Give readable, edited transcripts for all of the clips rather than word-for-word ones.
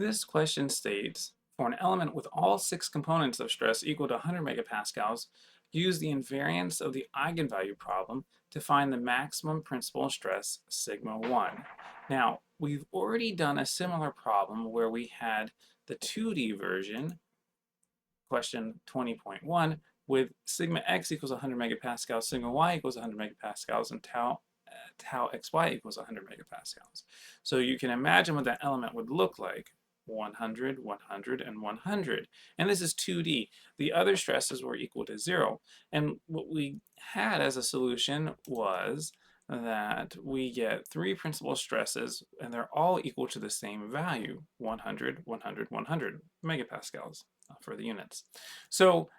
This question states, for an element with all 6 components of stress equal to 100 megapascals, use the invariance of the eigenvalue problem to find the maximum principal stress sigma 1. Now, we've already done a similar problem where we had the 2D version, question 20.1, with sigma x equals 100 megapascals, sigma y equals 100 megapascals, and tau xy equals 100 megapascals. So you can imagine what that element would look like. 100, 100, and 100. And this is 2D. The other stresses were equal to 0. And what we had as a solution was that we get 3 principal stresses, and they're all equal to the same value, 100, 100, 100 megapascals for the units. So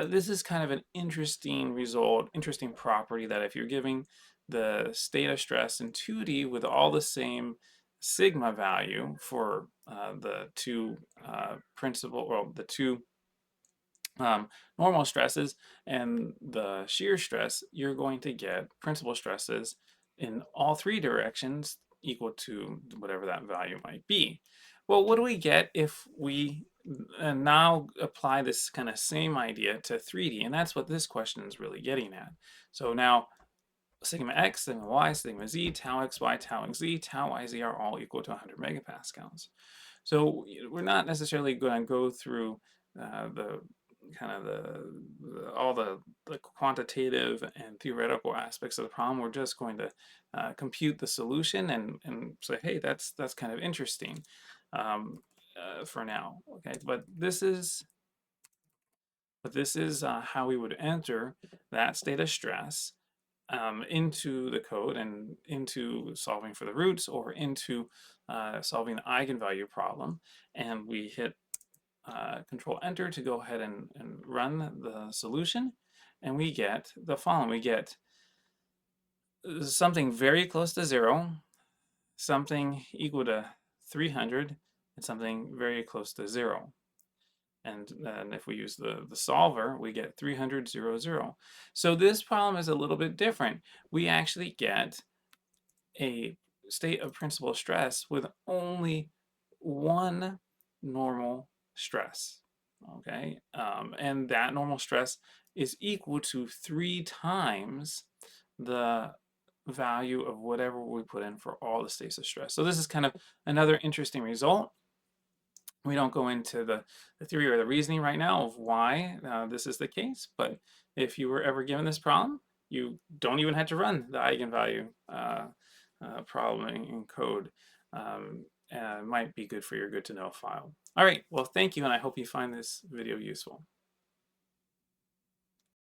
this is kind of an interesting result, interesting property that if you're giving the state of stress in 2D with all the same sigma value for the two principal, well, the two normal stresses and the shear stress, you're going to get principal stresses in all 3 directions equal to whatever that value might be. Well, what do we get if we now apply this kind of same idea to 3D? And that's what this question is really getting at. So now sigma x, sigma y, sigma z, tau xy, tau xz, tau yz are all equal to 100 megapascals. So we're not necessarily going to go through the kind of all the quantitative and theoretical aspects of the problem. We're just going to compute the solution and say, hey, that's kind of interesting for now. Okay, but this is how we would enter that state of stress into the code and into solving for the roots or into solving the eigenvalue problem. And we hit Control Enter to go ahead and run the solution. And we get the following. We get something very close to 0, something equal to 300, and something very close to 0. And then if we use the solver, we get 300, 0, 0. So this problem is a little bit different. We actually get a state of principal stress with only one normal stress, okay? And that normal stress is equal to 3 times the value of whatever we put in for all the states of stress. So this is kind of another interesting result. We don't go into the theory or the reasoning right now of why this is the case, but if you were ever given this problem, you don't even have to run the eigenvalue problem in code. Might be good for your good to know file. All right, well, thank you, and I hope you find this video useful.